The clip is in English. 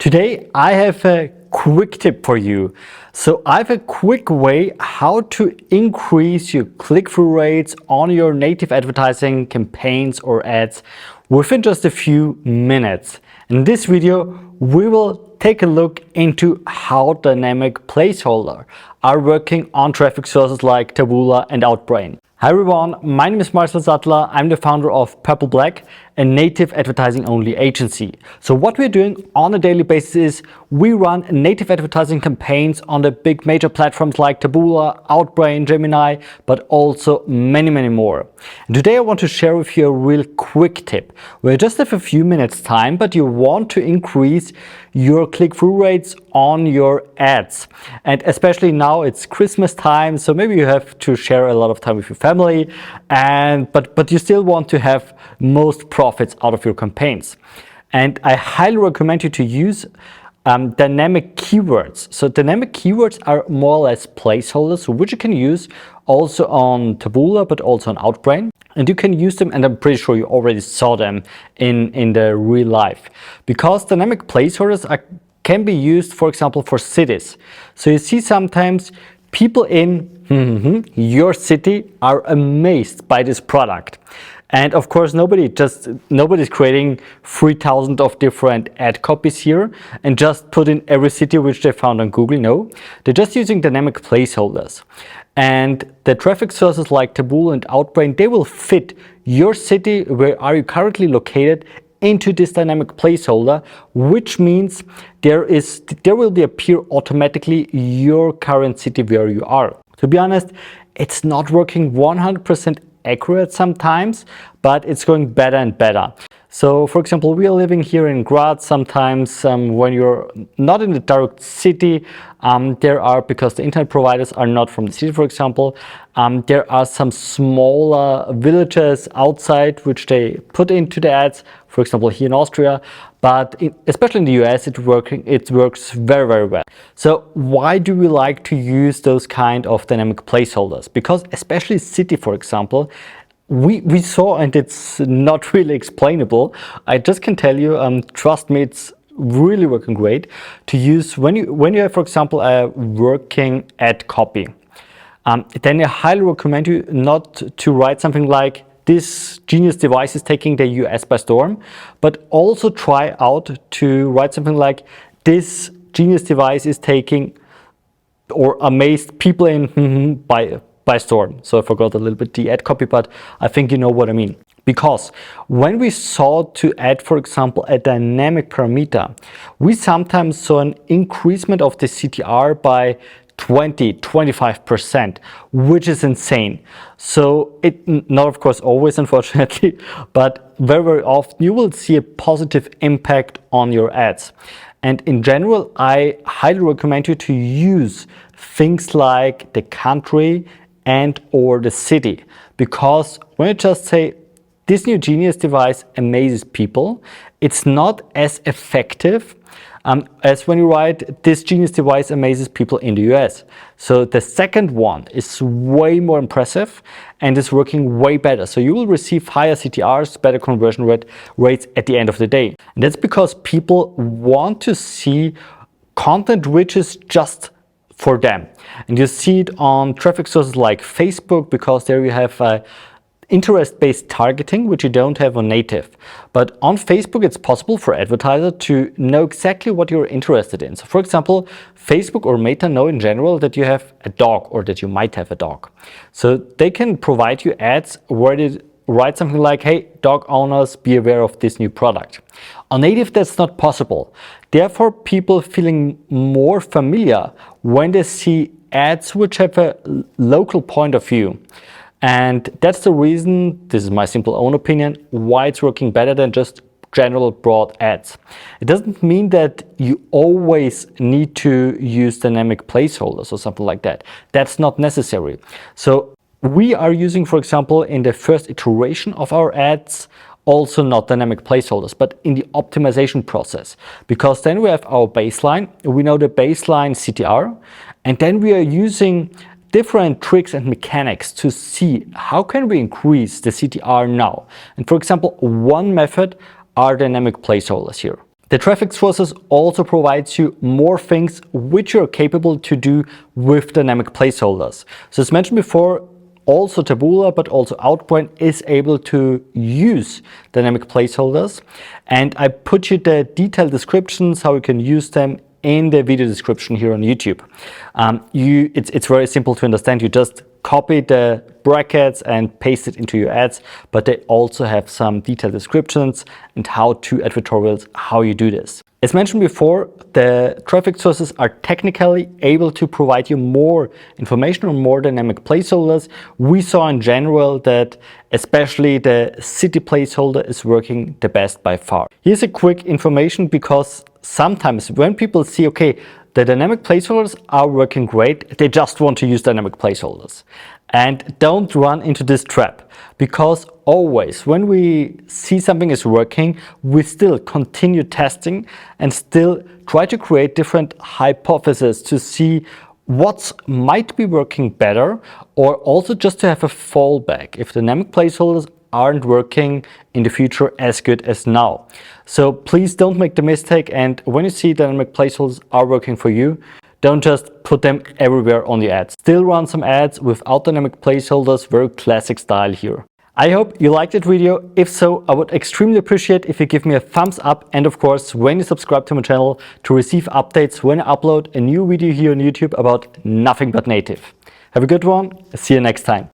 Today I have a quick tip for you. So I have a quick way how to increase your click-through rates on your native advertising campaigns or ads within just a few minutes. In this video, we will take a look into how dynamic placeholder are working on traffic sources like Taboola and Outbrain. Hi everyone, my name is Marcel Sattler. I'm the founder of PurpleBlack, a native advertising only agency. So what we're doing on a daily basis is we run native advertising campaigns on the big major platforms like Taboola, Outbrain, Gemini, but also many more. And today I want to share with you a real quick tip where you just have a few minutes time, but you want to increase your click-through rates on your ads. And especially now it's Christmas time, so maybe you have to share a lot of time with your family, but you still want to have most profits out of your campaigns. And I highly recommend you to use dynamic keywords. So dynamic keywords are more or less placeholders, which you can use also on Taboola, but also on Outbrain. And you can use them, and I'm pretty sure you already saw them in the real life. Because dynamic placeholders can be used, for example, for cities. So you see sometimes people in your city are amazed by this product. And of course, nobody's creating 3,000 of different ad copies here and just put in every city which they found on Google. No, they're just using dynamic placeholders. And the traffic sources like Taboola and Outbrain, they will fit your city, where are you currently located, into this dynamic placeholder, which means there will be appear automatically your current city where you are. To be honest, it's not working 100% accurate sometimes, but it's going better and better. So for example, we are living here in Graz. Sometimes when you're not in the direct city, there are, because the internet providers are not from the city, for example, there are some smaller villages outside which they put into the ads, for example here in Austria, but especially in the US it works very well. So why do we like to use those kind of dynamic placeholders? Because especially city, for example, we saw, and it's not really explainable, I just can tell you, trust me, it's really working great to use when you have, for example, a working ad copy. Then I highly recommend you not to write something like, this genius device is taking the US by storm, but also try out to write something like, this genius device is taking or amazed people in by storm. So I forgot a little bit the ad copy, but I think you know what I mean. Because when we sought to add, for example, a dynamic parameter, we sometimes saw an increasement of the CTR by 20-25%, which is insane. So not of course always, unfortunately, but very often you will see a positive impact on your ads. And in general, I highly recommend you to use things like the country and or the city, because when you just say this new genius device amazes people, it's not as effective as when you write this genius device amazes people in the US. So the second one is way more impressive and is working way better. So you will receive higher CTRs, better conversion rates at the end of the day. And that's because people want to see content which is just for them. And you see it on traffic sources like Facebook, because there you have interest-based targeting, which you don't have on native. But on Facebook, it's possible for advertisers to know exactly what you're interested in. So for example, Facebook or Meta know in general that you have a dog, or that you might have a dog. So they can provide you ads where they write something like, hey, dog owners, be aware of this new product. On native, that's not possible. Therefore, people feeling more familiar when they see ads which have a local point of view. And that's the reason, this is my simple own opinion, why it's working better than just general broad ads. It doesn't mean that you always need to use dynamic placeholders or something like that. That's not necessary. So we are using, for example, in the first iteration of our ads, also not dynamic placeholders, but in the optimization process, because then we have our baseline, we know the baseline CTR, and then we are using different tricks and mechanics to see how can we increase the CTR now. And for example, one method are dynamic placeholders here. The traffic sources also provides you more things which you're capable to do with dynamic placeholders. So as mentioned before, also Taboola, but also Outbrain is able to use dynamic placeholders. And I put you the detailed descriptions, how you can use them in the video description here on YouTube. It's very simple to understand. You just copy the brackets and paste it into your ads, but they also have some detailed descriptions and how-to tutorials how you do this. As mentioned before, the traffic sources are technically able to provide you more information on more dynamic placeholders. We saw in general that especially the city placeholder is working the best by far. Here's a quick information, because sometimes when people see, okay, the dynamic placeholders are working great, they just want to use dynamic placeholders. And don't run into this trap, because always when we see something is working, we still continue testing and still try to create different hypotheses to see what might be working better, or also just to have a fallback if dynamic placeholders aren't working in the future as good as now. So please don't make the mistake, and when you see dynamic placeholders are working for you, don't just put them everywhere on the ads. Still run some ads without dynamic placeholders, very classic style here. I hope you liked that video. If so, I would extremely appreciate if you give me a thumbs up, and of course when you subscribe to my channel to receive updates when I upload a new video here on YouTube about nothing but native. Have a good one. See you next time.